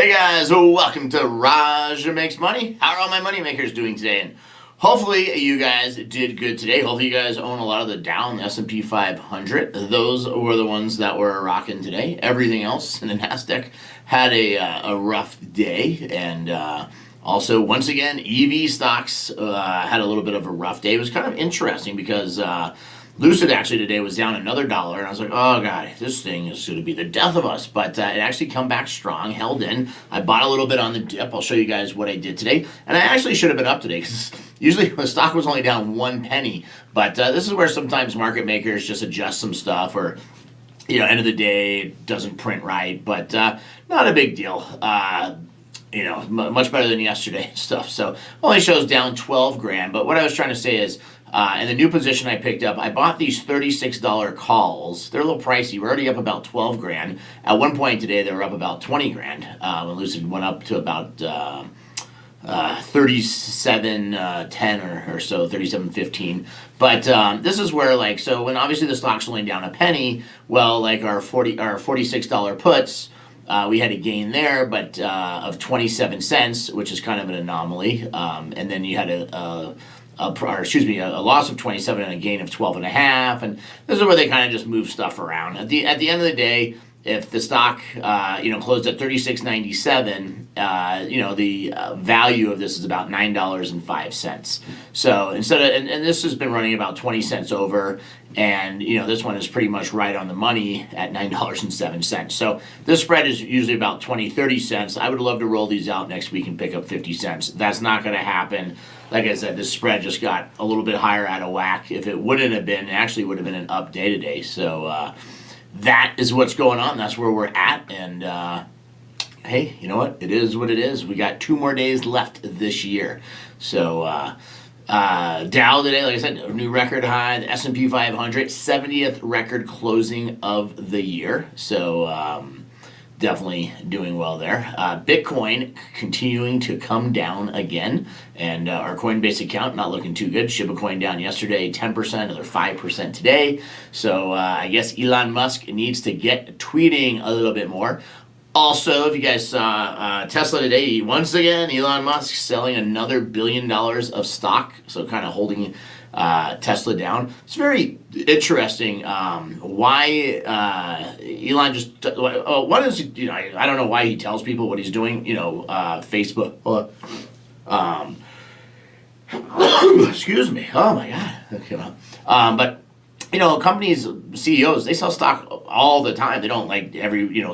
Hey guys, welcome to Raj Makes Money. How are all my money makers doing today? And hopefully you guys did good today. Hopefully you guys own a lot of the Dow and the S&P 500. Those were the ones that were rocking today. Everything else in the Nasdaq had a rough day. And also, once again, EV stocks had a little bit of a rough day. It was kind of interesting because Lucid actually today was down another $1, and I was like, oh god, this thing is going to be the death of us. But it actually come back strong, held in. I bought a little bit on the dip. I'll show you guys what I did today. And I actually should have been up today because usually the stock was only down 1 penny. But this is where sometimes market makers just adjust some stuff, or end of the day it doesn't print right. But not a big deal. Much better than yesterday and stuff. So only shows down 12 grand. But what I was trying to say is, in the new position I picked up, I bought these $36 calls. They're a little pricey. We're already up about 12 grand. At one point today, they were up about 20 grand. When Lucid went up to about 37.10 or so, 37.15. But this is where, so when obviously the stock's only down a penny, well, like our $46 puts, we had a gain there, but of 27 cents, which is kind of an anomaly. And then you had a loss of 27 and a gain of 12 and a half. And this is where they kind of just move stuff around. At the end of the day, if the stock, closed at 36.97, the value of this is about $9.05. So instead of, and this has been running about 20 cents over, and this one is pretty much right on the money at $9.07. So this spread is usually about 30 cents. I would love to roll these out next week and pick up 50 cents. That's not going to happen. Like I said, this spread just got a little bit higher out of whack. If it wouldn't have been, it actually would have been an up day today. So that is what's going on. That's where we're at. And hey, you know what? It is what it is. We got 2 more days left this year. So Dow today, like I said, a new record high. The S&P 500, 70th record closing of the year. So definitely doing well there. Bitcoin continuing to come down again, and our Coinbase account not looking too good. Shiba Coin down yesterday 10%, another 5% today. So I guess Elon Musk needs to get tweeting a little bit more. Also, if you guys saw Tesla today, once again, Elon Musk selling another $1 billion of stock, so kind of holding Tesla down. It's very interesting why Elon just, what is, I don't know why he tells people what he's doing, Facebook, excuse me, oh my God, okay, but companies, CEOs, they sell stock all the time. They don't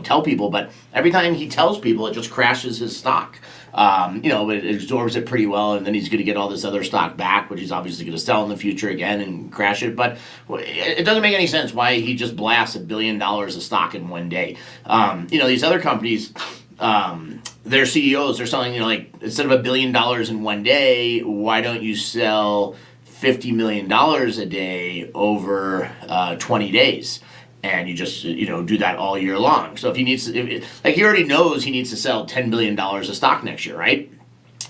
tell people, but every time he tells people, it just crashes his stock. It absorbs it pretty well, and then he's going to get all this other stock back, which he's obviously going to sell in the future again and crash it. But it doesn't make any sense why he just blasts $1 billion of stock in one day. These other companies, their CEOs, they're selling, instead of $1 billion in one day, why don't you sell $50 million a day over 20 days? And you just, do that all year long. So if he needs to, he already knows he needs to sell $10 billion of stock next year, right?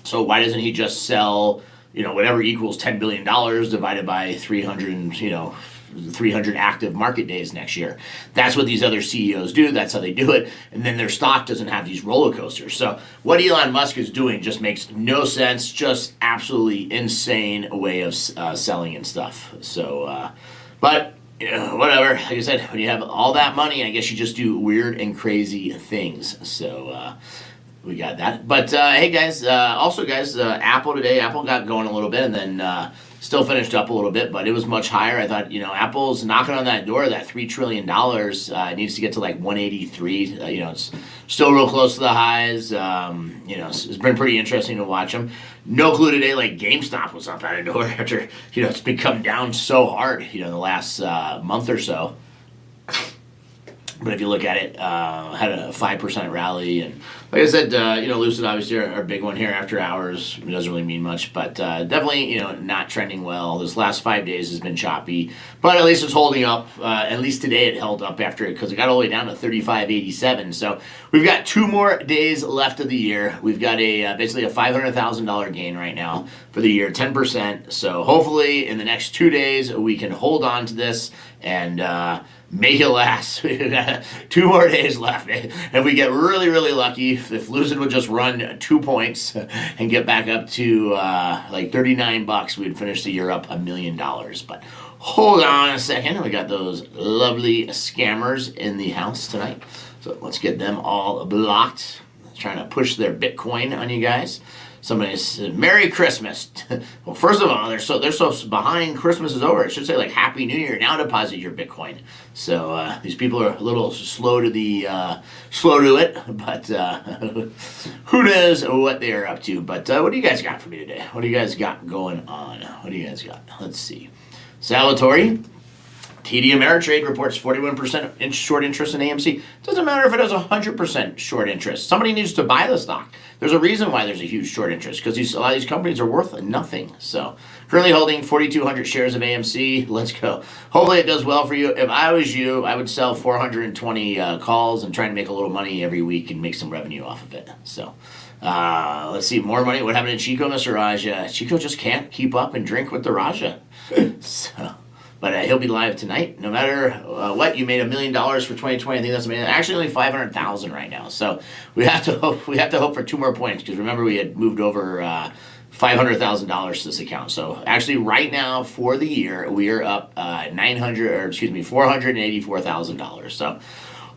So why doesn't he just sell, whatever equals $10 billion divided by 300 active market days next year? That's what these other CEOs do. That's how they do it. And then their stock doesn't have these roller coasters. So what Elon Musk is doing just makes no sense. Just absolutely insane way of selling and stuff. So, but whatever. Like I said, when you have all that money, I guess you just do weird and crazy things. So we got that. But hey, guys. Also, guys, Apple today. Apple got going a little bit, and then still finished up a little bit, but it was much higher. I thought, Apple's knocking on that door, that $3 trillion. It needs to get to 183. It's still real close to the highs. It's been pretty interesting to watch them. No clue today, GameStop was up out of nowhere after, it's been come down so hard, in the last month or so. But if you look at it, had a 5% rally, and like I said, Lucid obviously our big one here after hours. It doesn't really mean much, but definitely not trending well. This last 5 days has been choppy, but at least it's holding up. At least today it held up after it, because it got all the way down to 35.87. So we've got 2 more days left of the year. We've got basically a $500,000 gain right now for the year, 10%. So hopefully in the next 2 days we can hold on to this and make it last. We've got 2 more days left. If we get really, really lucky, if Lucid would just run 2 points and get back up to like $39, we'd finish the year up $1 million. But hold on a second. We got those lovely scammers in the house tonight. So let's get them all blocked. Trying to push their Bitcoin on you guys. Somebody said, Merry Christmas. Well, first of all, they're so behind. Christmas is over. It should say like Happy New Year. Now deposit your Bitcoin. So these people are a little slow to it, but who knows what they are up to. But what do you guys got for me today? What do you guys got going on? What do you guys got? Let's see. Salvatore. TD Ameritrade reports 41% short interest in AMC. Doesn't matter if it has 100% short interest. Somebody needs to buy the stock. There's a reason why there's a huge short interest, because a lot of these companies are worth nothing. So currently holding 4,200 shares of AMC. Let's go. Hopefully it does well for you. If I was you, I would sell 420 calls and try to make a little money every week and make some revenue off of it. So let's see, more money. What happened to Chico, Mr. Raja? Chico just can't keep up and drink with the Raja. So... But he'll be live tonight. No matter what, you made $1 million for 2020. I think that's amazing. Actually, only 500,000 right now. So we have to hope for 2 more points, because remember we had moved over $500,000 to this account. So actually, right now for the year, we are up $484,000. So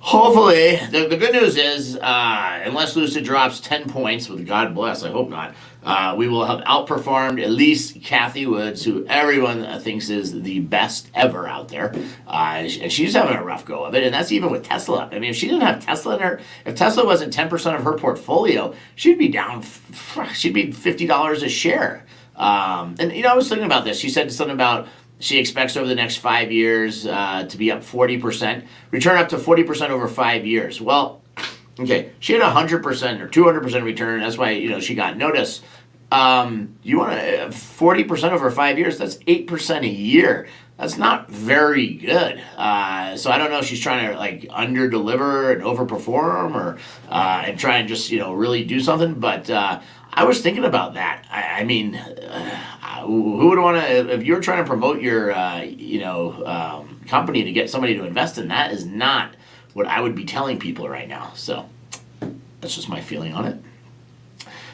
hopefully, the good news is, unless Lucid drops 10 points, with God bless, I hope not, we will have outperformed at least Kathy Woods, who everyone thinks is the best ever out there. And she's having a rough go of it, and that's even with Tesla. I mean, if she didn't have Tesla in her, if Tesla wasn't 10% of her portfolio, she'd be down, she'd be $50 a share. And, I was thinking about this. She said something about she expects over the next 5 years to be up 40%, return up to 40% over 5 years. Well, okay, she had 100% or 200% return. That's why, she got notice. You want to 40% over 5 years, that's 8% a year. That's not very good. So I don't know if she's trying to like under-deliver and overperform, or and try and just, really do something. But I was thinking about that. I mean, who would want to, if you're trying to promote your, company to get somebody to invest in, that is not what I would be telling people right now. So that's just my feeling on it.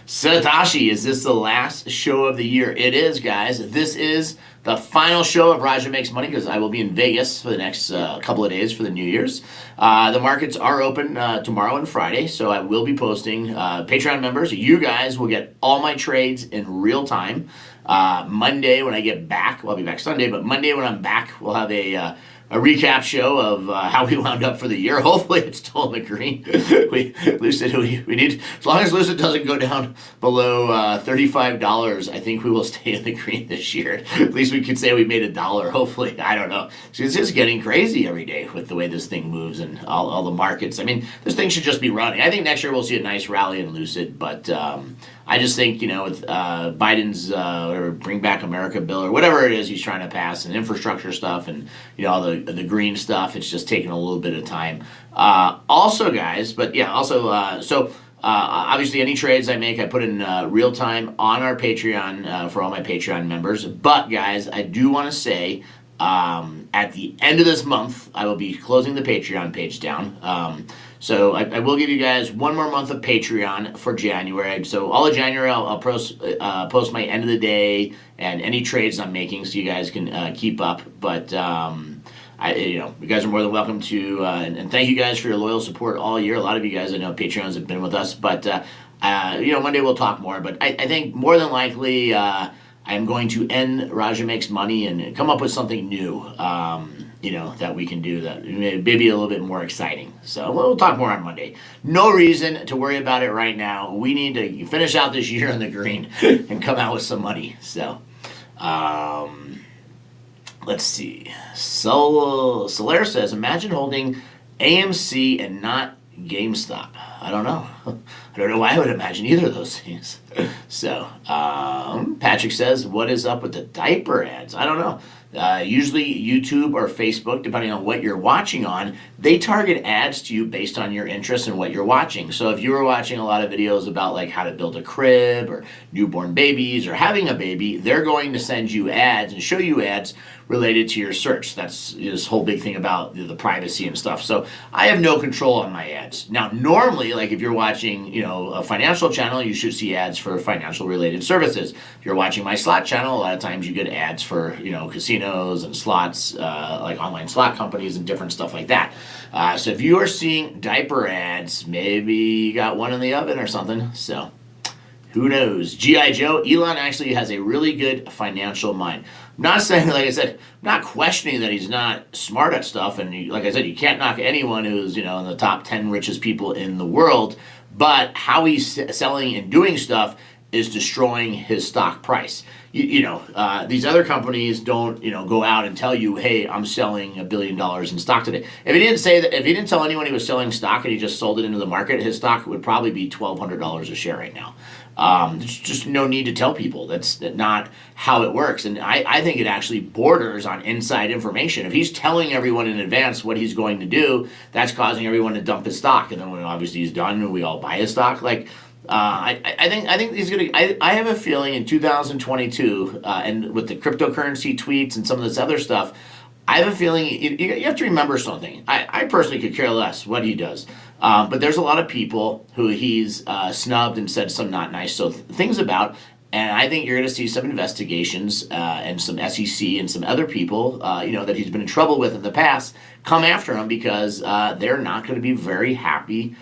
Satoshi, is this the last show of the year? It is, guys. This is the final show of Raja Makes Money, because I will be in Vegas for the next couple of days for the New Year's. The markets are open tomorrow and Friday, so I will be posting. Patreon members, you guys will get all my trades in real time. Monday when I get back, well, I'll be back Sunday, but Monday when I'm back, we'll have a recap show of how we wound up for the year. Hopefully it's still in the green. Lucid, we need, as long as Lucid doesn't go down below $35, I think we will stay in the green this year. At least we could say we made $1. Hopefully, I don't know. It's just getting crazy every day with the way this thing moves and all the markets. I mean, this thing should just be running. I think next year we'll see a nice rally in Lucid, but I just think, with Biden's whatever, Bring Back America bill or whatever it is he's trying to pass, and infrastructure stuff, and all the green stuff, it's just taking a little bit of time. Also, guys, obviously any trades I make, I put in real time on our Patreon for all my Patreon members. But guys, I do want to say, at the end of this month, I will be closing the Patreon page down. So I will give you guys 1 more month of Patreon for January. So all of January, I'll post my end of the day and any trades I'm making, so you guys can keep up. But you guys are more than welcome to, and thank you guys for your loyal support all year. A lot of you guys I know Patreons have been with us, but Monday we'll talk more. But I think more than likely I'm going to end Raja Makes Money and come up with something new. That we can do that maybe a little bit more exciting. So we'll talk more on Monday. No reason to worry about it right now. We need to finish out this year in the green and come out with some money. So, let's see. Solaire says, imagine holding AMC and not GameStop. I don't know. I don't know why I would imagine either of those things. So, Patrick says, what is up with the diaper ads? I don't know. Usually YouTube or Facebook, depending on what you're watching on, they target ads to you based on your interest in what you're watching. So if you were watching a lot of videos about like how to build a crib or newborn babies or having a baby, they're going to send you ads and show you ads related to your search. That's this whole big thing about the privacy and stuff. So I have no control on my ads. Now, normally, like if you're watching, a financial channel, you should see ads for financial related services. If you're watching my slot channel, a lot of times you get ads for, casinos and slots, like online slot companies and different stuff like that. So if you are seeing diaper ads, maybe you got one in the oven or something. So who knows? G.I. Joe, Elon actually has a really good financial mind. I'm not saying, like I said, I'm not questioning that he's not smart at stuff. And like I said, you can't knock anyone who's, in the top 10 richest people in the world. But how he's selling and doing stuff is destroying his stock price. These other companies don't, go out and tell you, hey, I'm selling $1 billion in stock today. If he didn't say that, if he didn't tell anyone he was selling stock and he just sold it into the market, his stock would probably be $1,200 a share right now. There's just no need to tell people. That's not how it works. And I think it actually borders on inside information. If he's telling everyone in advance what he's going to do, that's causing everyone to dump his stock. And then when obviously he's done, we all buy his stock. I think he's gonna. I have a feeling in 2022, and with the cryptocurrency tweets and some of this other stuff, I have a feeling you have to remember something. I personally could care less what he does. But there's a lot of people who he's snubbed and said some not nice things about. And I think you're going to see some investigations and some SEC and some other people, that he's been in trouble with in the past, come after him because they're not going to be very happy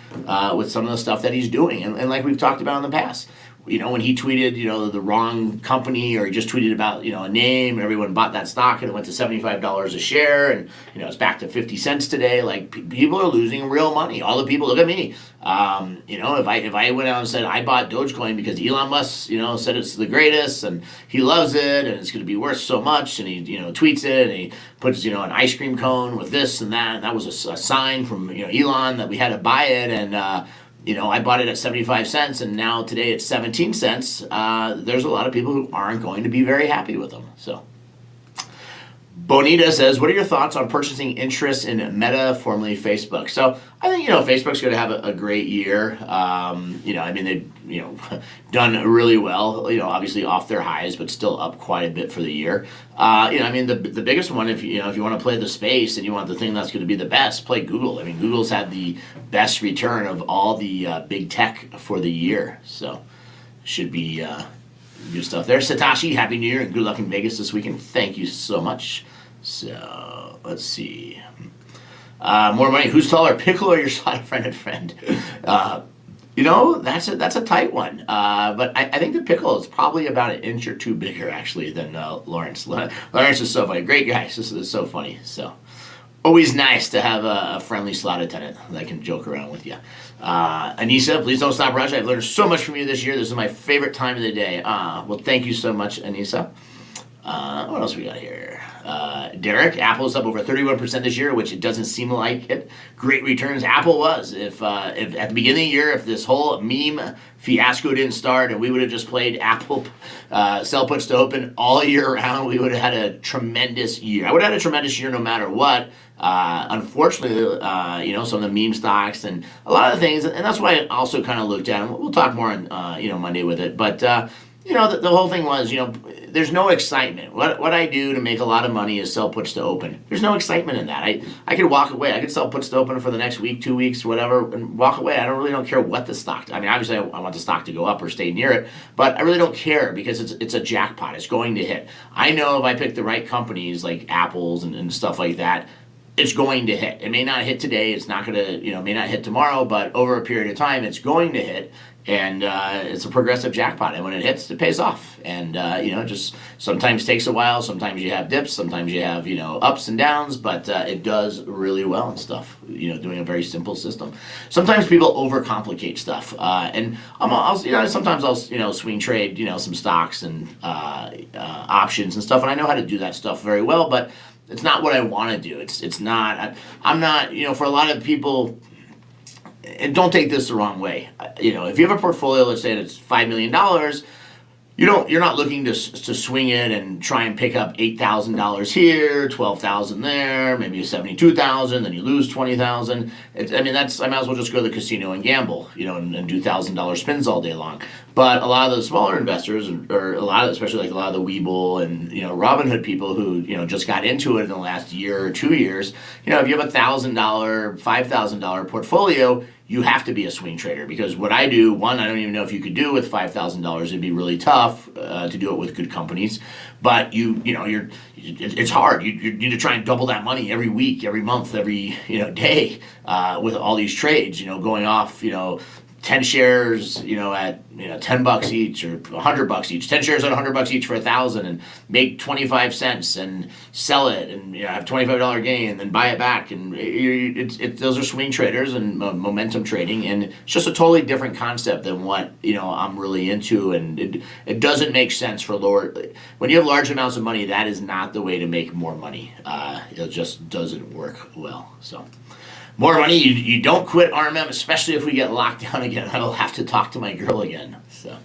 with some of the stuff that he's doing. And like we've talked about in the past, when he tweeted, the wrong company, or he just tweeted about, a name, and everyone bought that stock and it went to $75 a share, and, it's back to 50 cents today. Like, people are losing real money. All the people, look at me. If I went out and said I bought Dogecoin because Elon Musk, said it's the greatest and he loves it and it's going to be worth so much, and he, tweets it and he puts, an ice cream cone with this and that, and that was a sign from, Elon that we had to buy it, and, I bought it at 75 cents and now today it's 17 cents. There's a lot of people who aren't going to be very happy with them. So, Bonita says, what are your thoughts on purchasing interest in Meta, formerly Facebook? So I think, Facebook's going to have a great year. They've, done really well, obviously off their highs, but still up quite a bit for the year. The biggest one, if you want to play the space and you want the thing that's going to be the best, play Google. Google's had the best return of all the big tech for the year. So should be good stuff there. Satoshi, Happy New Year and good luck in Vegas this weekend. Thank you so much. So let's see. More money. Who's taller, Pickle or your slot friend? That's a tight one. But I think the Pickle is probably about an inch or two bigger actually than Lawrence. Lawrence is so funny. Great guy. This is so funny. So always nice to have a friendly slot attendant that can joke around with you. Anissa, please don't stop rushing. I've learned so much from you this year. This is my favorite time of the day. Well, thank you so much, Anissa. What else we got here? Derek, Apple's up over 31% this year, which it doesn't seem like it. Great returns. Apple was. If at the beginning of the year, if this whole meme fiasco didn't start and we would have just played Apple sell puts to open all year round, we would have had a tremendous year. I would have had a tremendous year no matter what. Unfortunately, some of the meme stocks and a lot of the things, and that's why I also kind of looked at, and we'll talk more on, Monday with it, but, the whole thing was, there's no excitement. What I do to make a lot of money is sell puts to open. There's no excitement in that. I could walk away. I could sell puts to open for the next week, 2 weeks, whatever, and walk away. I don't care what the stock. Obviously, I want the stock to go up or stay near it, but I really don't care because it's a jackpot. It's going to hit. I know if I pick the right companies like Apple's and stuff like that, it's going to hit. It may not hit today. It's not going to, may not hit tomorrow, but over a period of time, it's going to hit. And it's a progressive jackpot. And when it hits, it pays off. And, it just sometimes takes a while. Sometimes you have dips. Sometimes you have, ups and downs. But it does really well and stuff, doing a very simple system. Sometimes people overcomplicate stuff. And sometimes I'll swing trade, some stocks and options and stuff. And I know how to do that stuff very well. But it's not what I want to do. It's not. I'm not, for a lot of people. And don't take this the wrong way. If you have a portfolio, let's say it's $5 million, you're not looking to swing it and try and pick up $8,000 here, 12,000 there, maybe 72,000, then you lose 20,000. I mean, that's I might as well just go to the casino and gamble, and do $1,000 spins all day long. But a lot of the smaller investors, or a lot of, especially like a lot of the Webull and Robinhood people who just got into it in the last year or 2 years, if you have $1,000, $5,000 portfolio, you have to be a swing trader, because what I do, one, I don't even know if you could do with $5,000. It'd be really tough to do it with good companies, but it's hard. You need to try and double that money every week, every month, every day with all these trades. Going off 10 shares, at $10 each or $100 each. 10 shares at $100 each for 1,000, and make 25 cents and sell it, and have $25 gain, and then buy it back. And those are swing traders and momentum trading, and it's just a totally different concept than what I'm really into. And it doesn't make sense for lower. When you have large amounts of money, that is not the way to make more money. It just doesn't work well. So. More money, you don't quit RMM, especially if we get locked down again. I will have to talk to my girl again. So,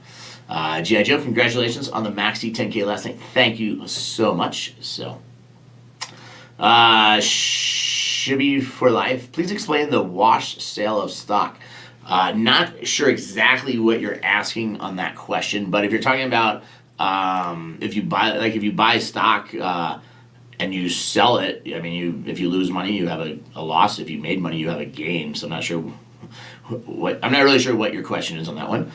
G.I. Joe, congratulations on the Maxi 10K last night. Thank you so much. So, Shibby for life, please explain the wash sale of stock. Not sure exactly what you're asking on that question, but if you're talking about if you buy stock, and you sell it, I mean, if you lose money, you have a loss. If you made money, you have a gain. So I'm not really sure what your question is on that one.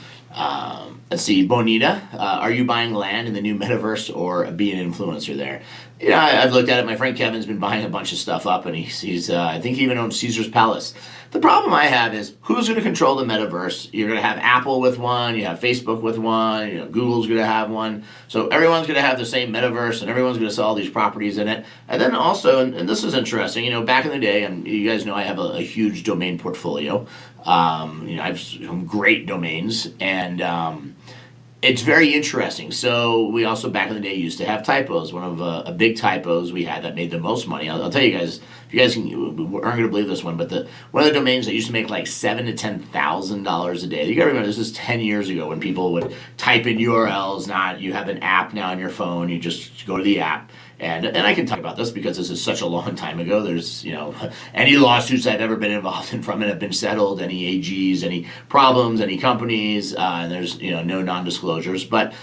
Let's see, Bonita, are you buying land in the new metaverse or be an influencer there? I've looked at it. My friend Kevin's been buying a bunch of stuff up, and he's I think he even owns Caesar's Palace. The problem I have is, who's going to control the metaverse? You're going to have Apple with one, you have Facebook with one, Google's going to have one. So everyone's going to have the same metaverse, and everyone's going to sell all these properties in it. And then also, and this is interesting, back in the day, and you guys know I have a huge domain portfolio. I have some great domains, and it's very interesting. So we also, back in the day, used to have typos. One of a big typos we had that made the most money. I'll tell you guys, if you guys aren't going to believe this one, but one of the domains that used to make like $7,000 to $10,000 a day. You got to remember, this is 10 years ago when people would type in URLs. Not, you have an app now on your phone. You just go to the app. And I can talk about this because this is such a long time ago. There's, any lawsuits I've ever been involved in from it have been settled, any AGs, any problems, any companies, and there's, no non-disclosures. But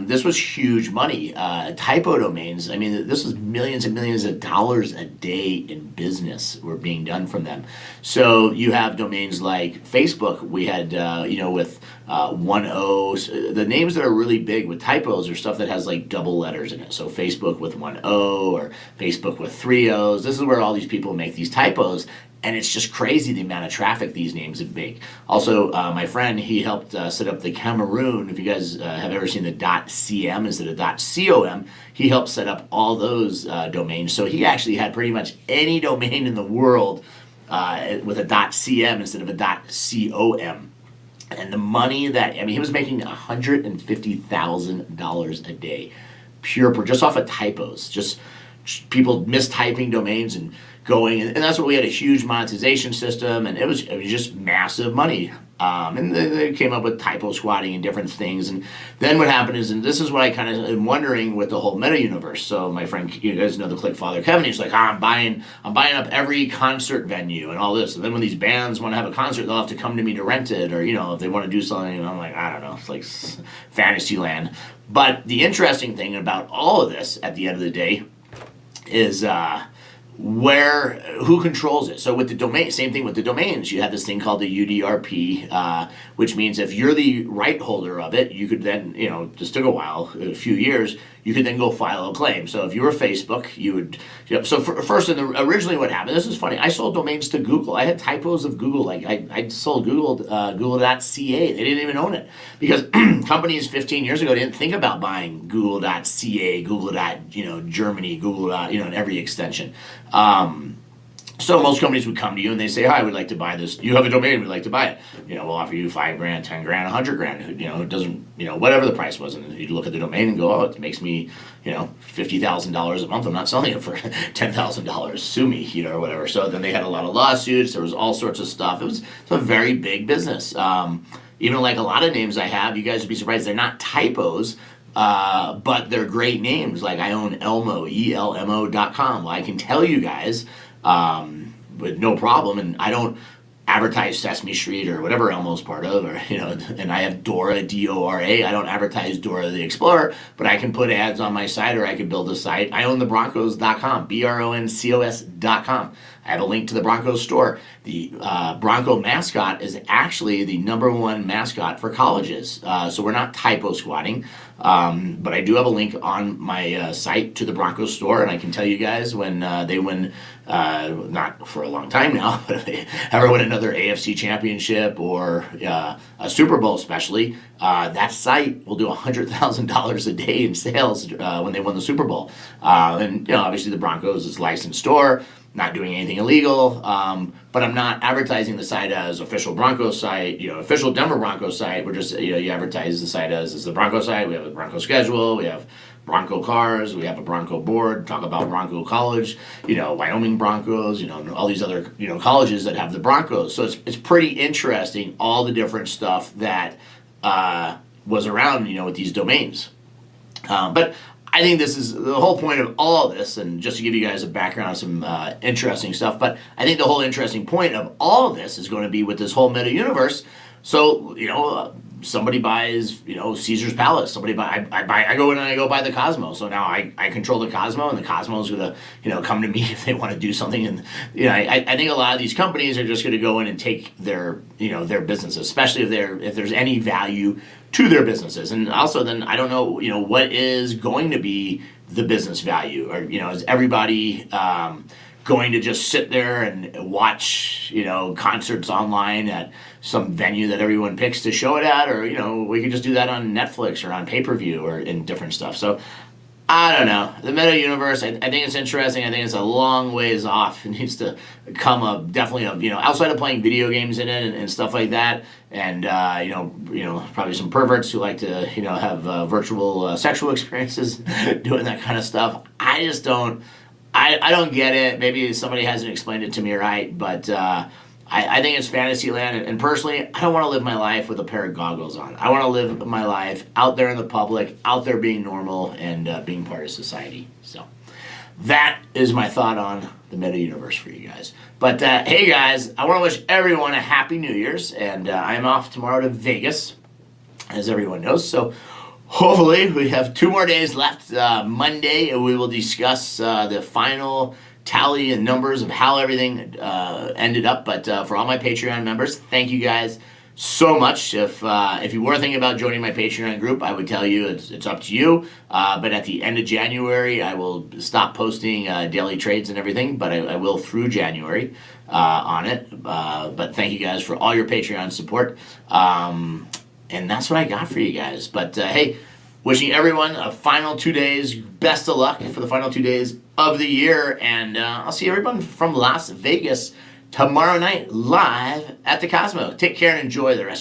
this was huge money. Typo domains, I mean, this was millions and millions of dollars a day in business were being done from them. So you have domains like Facebook. We had, with 1O, the names that are really big with typos are stuff that has like double letters in it. So Facebook with 1O or Facebook with 3 O's. This is where all these people make these typos, and it's just crazy the amount of traffic these names would make. Also, my friend, he helped set up the Cameroon. If you guys have ever seen the .cm instead of .com, he helped set up all those domains. So he actually had pretty much any domain in the world with a .cm instead of a .com. And the money he was making $150,000 a day, just off of typos, just people mistyping domains and going, and that's what we had, a huge monetization system, and it was just massive money. And they came up with typo squatting and different things. And then what happened is, and this is what I kind of am wondering with the whole meta universe. So my friend, you guys know the Click Father Kevin, he's like, I'm buying up every concert venue and all this. And then when these bands want to have a concert, they'll have to come to me to rent it, or if they want to do something. And I'm like, I don't know, it's like fantasy land. But the interesting thing about all of this, at the end of the day, is who controls it. So with the domain, same thing with the domains. You have this thing called the UDRP, which means if you're the right holder of it, you could then, this took a few years, you could then go file a claim. So if you were Facebook, you would, originally what happened, this is funny, I sold domains to Google. I had typos of Google, like I sold Google.ca. They didn't even own it, because companies 15 years ago didn't think about buying Google.ca, Germany, Google. In every extension. So most companies would come to you and they say, "Hi, we'd like to buy this. You have a domain, we'd like to buy it. We'll offer you $5,000, $10,000, $100,000. It doesn't, whatever the price was." And you'd look at the domain and go, "Oh, it makes me, $50,000 a month. I'm not selling it for $10,000. Sue me, or whatever." So then they had a lot of lawsuits. There was all sorts of stuff. It was a very big business. even like a lot of names I have, you guys would be surprised, they're not typos. But they're great names. Like I own Elmo, ELMO.com. Well, I can tell you guys with no problem, and I don't advertise Sesame Street or whatever Elmo's part of, or and I have Dora, Dora. I don't advertise Dora the Explorer, but I can put ads on my site, or I could build a site. I own thebroncos.com, BRONCOS.com. I have a link to the Broncos store. The Bronco mascot is actually the #1 mascot for colleges. So we're not typo squatting. But I do have a link on my site to the Broncos store, and I can tell you guys when they win, not for a long time now, but if they ever win another AFC championship or a Super Bowl especially, that site will do $100,000 a day in sales when they won the Super Bowl. And obviously the Broncos is a licensed store, not doing anything illegal, but I'm not advertising the site as official Broncos site, official Denver Broncos site. We're just, you advertise the site as the Broncos site. We have a Bronco schedule, we have Bronco cars, we have a Bronco board, talk about Bronco college, Wyoming Broncos, all these other, colleges that have the Broncos. So it's pretty interesting, all the different stuff that was around, with these domains. But I think this is the whole point of all of this, and just to give you guys a background on some interesting stuff, but I think the whole interesting point of all of this is going to be with this whole meta universe. So, somebody buys, Caesar's Palace. I go in and I go buy the Cosmo. So now I control the Cosmo, and the Cosmo's going to, come to me if they want to do something. And, I think a lot of these companies are just going to go in and take their, their businesses, especially if there's any value to their businesses. And also then I don't know, what is going to be the business value, or, is everybody, going to just sit there and watch, concerts online at some venue that everyone picks to show it at, or, we could just do that on Netflix or on pay-per-view or in different stuff. So I don't know. The meta universe, I think it's interesting. I think it's a long ways off. It needs to come up, definitely, outside of playing video games in it and stuff like that. And, probably some perverts who like to, have virtual sexual experiences doing that kind of stuff. I just don't. I don't get it. Maybe somebody hasn't explained it to me right, but I think it's fantasy land. And personally, I don't want to live my life with a pair of goggles on. I want to live my life out there in the public, out there being normal and being part of society. So that is my thought on the meta universe for you guys. But hey guys, I want to wish everyone a happy New Year's, and I'm off tomorrow to Vegas, as everyone knows. So hopefully we have 2 more days left. Monday we will discuss the final tally and numbers of how everything ended up. But for all my Patreon members, thank you guys so much. If you were thinking about joining my Patreon group, I would tell you it's up to you. But at the end of January, I will stop posting daily trades and everything, but I will through January on it. But thank you guys for all your Patreon support. And that's what I got for you guys. But hey, wishing everyone a final 2 days. Best of luck for the final 2 days of the year. And I'll see everyone from Las Vegas tomorrow night live at the Cosmo. Take care and enjoy the rest of your